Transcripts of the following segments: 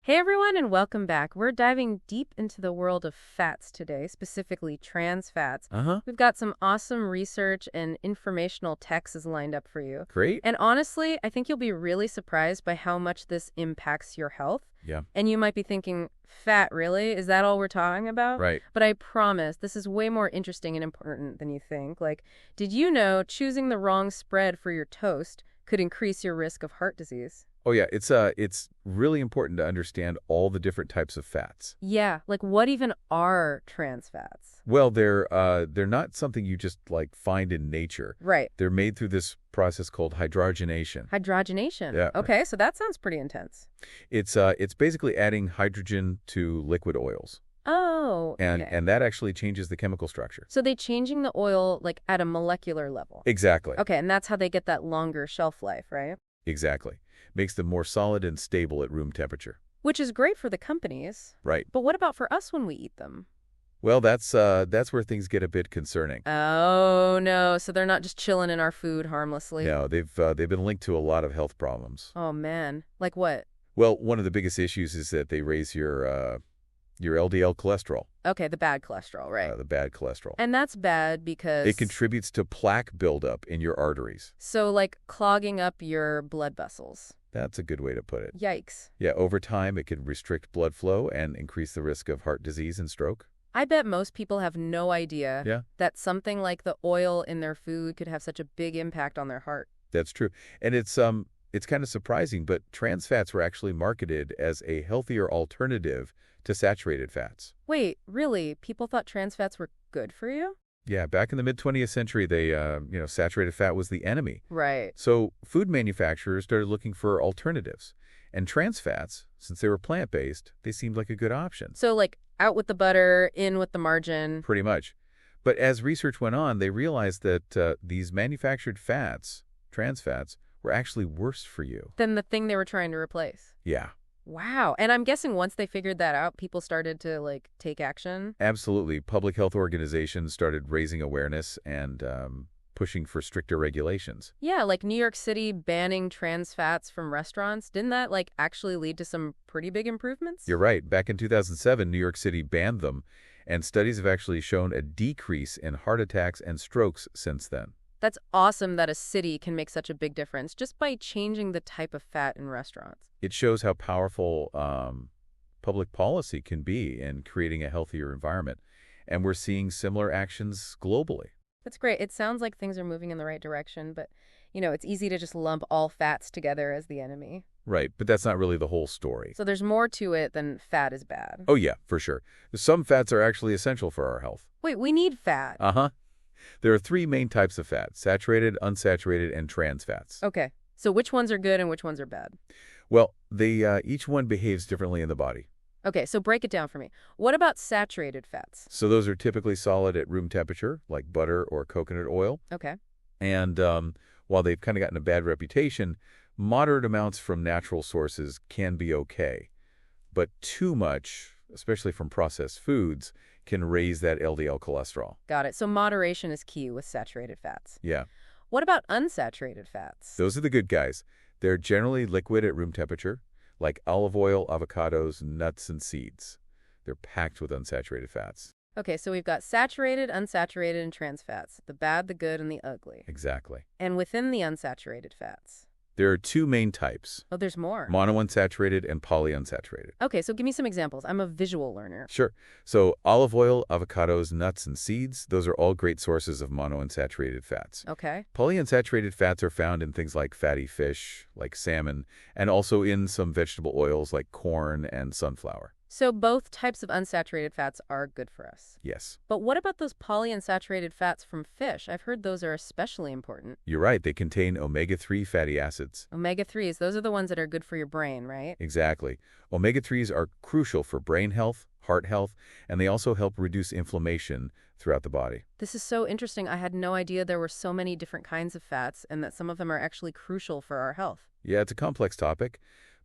Hey everyone, and welcome back. We're diving deep into the world of fats today, specifically trans fats. Uh-huh. We've got some awesome research and informational texts lined up for you. Great. And honestly, I think you'll be really surprised by how much this impacts your health. Yeah. And you might be thinking, fat, really? Is that all we're talking about? Right. But I promise, this is way more interesting and important than you think. Did you know choosing the wrong spread for your toast could increase your risk of heart disease? Oh yeah, it's really important to understand all the different types of fats. Yeah, what even are trans fats? Well, they're not something you just like find in nature. Right. They're made through this process called hydrogenation. Hydrogenation. Yeah. Okay, so that sounds pretty intense. It's basically adding hydrogen to liquid oils. Oh, And okay. and that actually changes the chemical structure. So they changing the oil at a molecular level. Exactly. Okay, and that's how they get that longer shelf life, right? Exactly. Makes them more solid and stable at room temperature. Which is great for the companies. Right. But what about for us when we eat them? Well, that's where things get a bit concerning. Oh, no. So they're not just chilling in our food harmlessly. No, they've been linked to a lot of health problems. Oh, man. Like what? Well, one of the biggest issues is that they raise your LDL cholesterol, Okay, the bad cholesterol, right. the bad cholesterol. And that's bad because... It contributes to plaque buildup in your arteries. So, clogging up your blood vessels. That's a good way to put it. Yikes. Yeah, over time, it can restrict blood flow and increase the risk of heart disease and stroke. I bet most people have no idea Yeah, that something like the oil in their food could have such a big impact on their heart. that's true. And it's kind of surprising, but trans fats were actually marketed as a healthier alternative to saturated fats. Wait, really? People thought trans fats were good for you? Yeah, back in the mid-20th century, saturated fat was the enemy. Right. So food manufacturers started looking for alternatives. And trans fats, since they were plant-based, they seemed like a good option. So, out with the butter, in with the margin. Pretty much. But as research went on, they realized that these manufactured fats, trans fats, were actually worse for you. Than the thing they were trying to replace. Yeah, Wow. And I'm guessing once they figured that out, people started to, take action. absolutely. Public health organizations started raising awareness and pushing for stricter regulations. Yeah, like New York City banning trans fats from restaurants. Didn't that, actually lead to some pretty big improvements? You're right. Back in 2007, New York City banned them, and studies have actually shown a decrease in heart attacks and strokes since then. That's awesome that a city can make such a big difference just by changing the type of fat in restaurants. It shows how powerful public policy can be in creating a healthier environment. And we're seeing similar actions globally. That's great. It sounds like things are moving in the right direction, but, it's easy to just lump all fats together as the enemy. Right, but that's not really the whole story. So there's more to it than fat is bad. Oh yeah, for sure. Some fats are actually essential for our health. Wait, we need fat. Uh-huh. There are three main types of fat: saturated, unsaturated, and trans fats. Okay. So which ones are good and which ones are bad? Well, they each one behaves differently in the body. Okay, so break it down for me. What about saturated fats? So those are typically solid at room temperature, like butter or coconut oil. Okay. And while they've kind of gotten a bad reputation, moderate amounts from natural sources can be okay. But too much, especially from processed foods, can raise that LDL cholesterol. Got it. So moderation is key with saturated fats. Yeah, What about unsaturated fats? those are the good guys. They're generally liquid at room temperature, like olive oil, avocados, nuts, and seeds. They're packed with unsaturated fats. Okay, so we've got saturated, unsaturated, and trans fats. The bad, the good, and the ugly. Exactly. And within the unsaturated fats. There are two main types: Oh, there's more. monounsaturated and polyunsaturated. Okay, so give me some examples. I'm a visual learner. Sure. So olive oil, avocados, nuts, and seeds, those are all great sources of monounsaturated fats. Okay. Polyunsaturated fats are found in things like fatty fish, like salmon, and also in some vegetable oils like corn and sunflower. So both types of unsaturated fats are good for us. Yes, But what about those polyunsaturated fats from fish? I've heard those are especially important. you're right. They contain omega-3 fatty acids. Omega-3s, those are the ones that are good for your brain, right? Exactly. Omega-3s are crucial for brain health, heart health, and they also help reduce inflammation throughout the body. This is so interesting. I had no idea there were so many different kinds of fats and that some of them are actually crucial for our health. Yeah, it's a complex topic,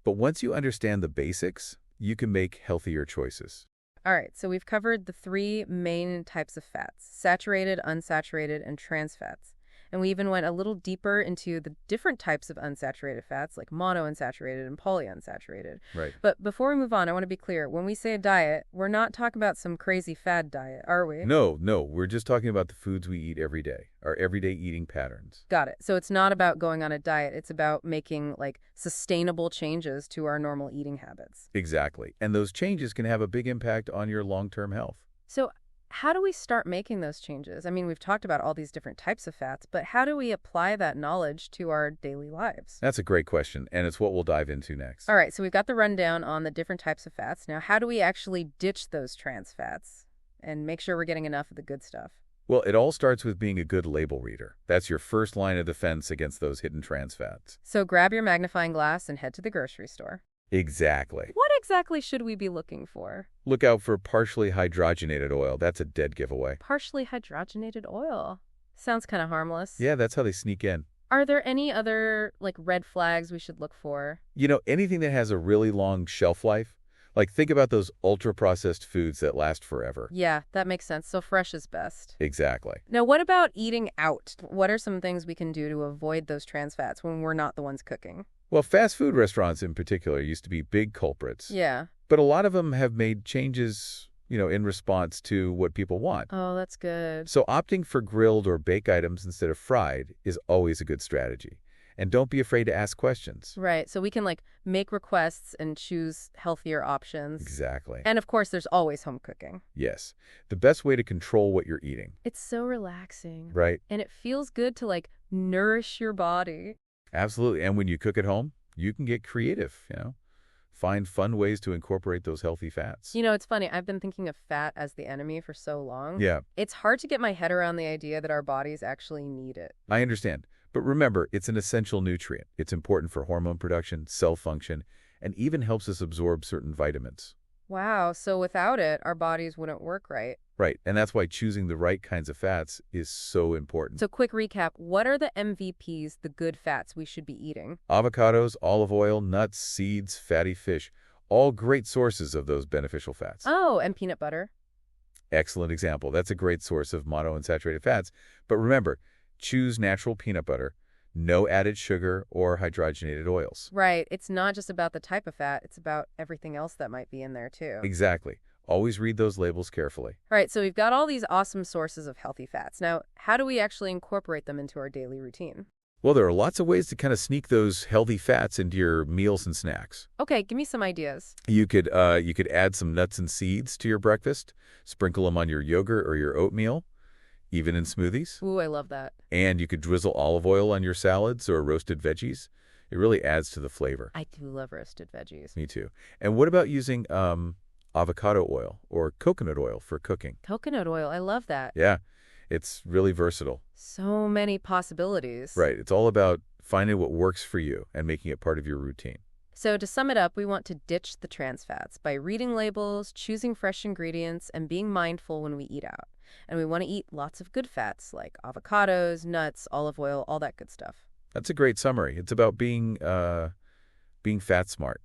but once you understand the basics, you can make healthier choices. All right, so we've covered the three main types of fats: saturated, unsaturated, and trans fats. And we even went a little deeper into the different types of unsaturated fats, like monounsaturated and polyunsaturated. Right. But before we move on, I want to be clear. When we say a diet, we're not talking about some crazy fad diet, are we? No, no, we're just talking about the foods we eat every day, our everyday eating patterns. Got it. So it's not about going on a diet. It's about making, like, sustainable changes to our normal eating habits. Exactly. And those changes can have a big impact on your long-term health. So how do we start making those changes? I mean, we've talked about all these different types of fats, but how do we apply that knowledge to our daily lives? That's a great question, and it's what we'll dive into next. All right, so we've got the rundown on the different types of fats. Now, how do we actually ditch those trans fats and make sure we're getting enough of the good stuff? Well, it all starts with being a good label reader. That's your first line of defense against those hidden trans fats. So grab your magnifying glass and head to the grocery store. Exactly. What exactly should we be looking for? Look out for partially hydrogenated oil. That's a dead giveaway. Partially hydrogenated oil. Sounds kind of harmless. Yeah, that's how they sneak in. Are there any other, like, red flags we should look for? You know, anything that has a really long shelf life, like think about those ultra-processed foods that last forever. Yeah, that makes sense. So fresh is best. Exactly. Now, what about eating out? What are some things we can do to avoid those trans fats when we're not the ones cooking? Well, fast food restaurants in particular used to be big culprits. Yeah. But a lot of them have made changes, in response to what people want. Oh, that's good. So opting for grilled or baked items instead of fried is always a good strategy. And don't be afraid to ask questions. Right. So we can, like, make requests and choose healthier options. Exactly. And of course, there's always home cooking. Yes. The best way to control what you're eating. It's so relaxing. Right? And it feels good to, like, nourish your body. Absolutely. And when you cook at home, you can get creative. Find fun ways to incorporate those healthy fats. It's funny. I've been thinking of fat as the enemy for so long. Yeah, It's hard to get my head around the idea that our bodies actually need it. I understand. But remember, it's an essential nutrient. It's important for hormone production, cell function, and even helps us absorb certain vitamins. Wow. So without it, our bodies wouldn't work right. Right. And that's why choosing the right kinds of fats is so important. So quick recap. What are the MVPs, the good fats we should be eating? Avocados, olive oil, nuts, seeds, fatty fish, all great sources of those beneficial fats. Oh, and peanut butter. Excellent example. That's a great source of monounsaturated fats. But remember, choose natural peanut butter, no added sugar or hydrogenated oils. Right. It's not just about the type of fat. It's about everything else that might be in there, too. Exactly. Always read those labels carefully. All right. So we've got all these awesome sources of healthy fats. Now, how do we actually incorporate them into our daily routine? Well, there are lots of ways to kind of sneak those healthy fats into your meals and snacks. Okay. Give me some ideas. You could add some nuts and seeds to your breakfast, sprinkle them on your yogurt or your oatmeal, even in smoothies. Ooh, I love that. And you could drizzle olive oil on your salads or roasted veggies. It really adds to the flavor. I do love roasted veggies. Me too. And what about using avocado oil or coconut oil for cooking? Coconut oil. I love that. Yeah, it's really versatile. So many possibilities. Right. It's all about finding what works for you and making it part of your routine. So to sum it up, we want to ditch the trans fats by reading labels, choosing fresh ingredients, and being mindful when we eat out. And we want to eat lots of good fats like avocados, nuts, olive oil, all that good stuff. That's a great summary. It's about being fat smart,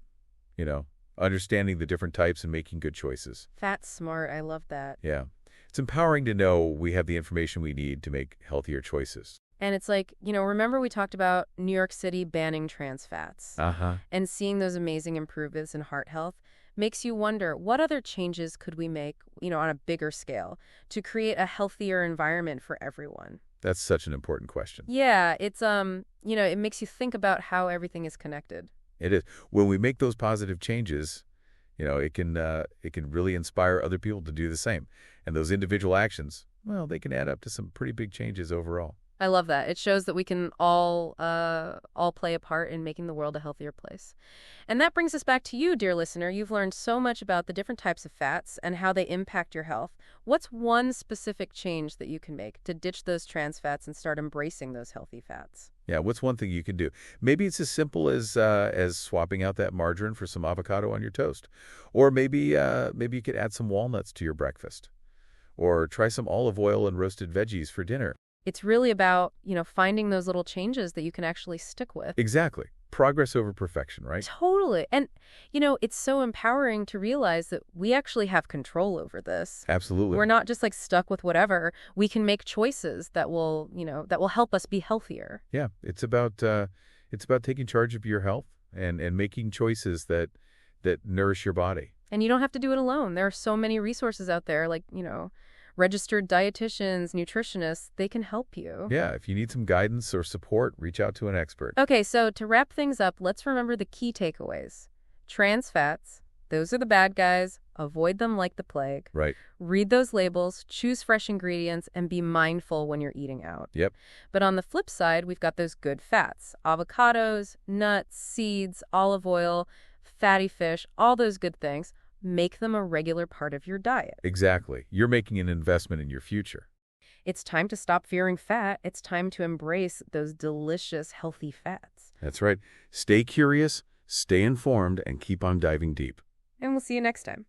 understanding the different types and making good choices. Fat smart. I love that. Yeah. It's empowering to know we have the information we need to make healthier choices. And it's like, remember we talked about New York City banning trans fats Uh-huh. and seeing those amazing improvements in heart health makes you wonder what other changes could we make, on a bigger scale to create a healthier environment for everyone. That's such an important question. Yeah, it's it makes you think about how everything is connected. It is. When we make those positive changes, it can really inspire other people to do the same. And those individual actions, well, they can add up to some pretty big changes overall. I love that. It shows that we can all play a part in making the world a healthier place. And that brings us back to you, dear listener. You've learned so much about the different types of fats and how they impact your health. What's one specific change that you can make to ditch those trans fats and start embracing those healthy fats? Yeah, what's one thing you can do? Maybe it's as simple as swapping out that margarine for some avocado on your toast. Or maybe you could add some walnuts to your breakfast. Or try some olive oil and roasted veggies for dinner. It's really about, finding those little changes that you can actually stick with. Exactly. progress over perfection, right? Totally. And, it's so empowering to realize that we actually have control over this. Absolutely. We're not just like stuck with whatever. We can make choices that will, that will help us be healthier. Yeah, it's about taking charge of your health and making choices that nourish your body. And you don't have to do it alone. There are so many resources out there, like, registered dietitians, nutritionists, they can help you. Yeah, if you need some guidance or support, reach out to an expert. Okay, so to wrap things up, let's remember the key takeaways. Trans fats, those are the bad guys. Avoid them like the plague. Right. Read those labels, choose fresh ingredients, and be mindful when you're eating out. Yep. But on the flip side, we've got those good fats. Avocados, nuts, seeds, olive oil, fatty fish, all those good things. Make them a regular part of your diet. Exactly. You're making an investment in your future. It's time to stop fearing fat. It's time to embrace those delicious, healthy fats. That's right. Stay curious, stay informed, and keep on diving deep. And we'll see you next time.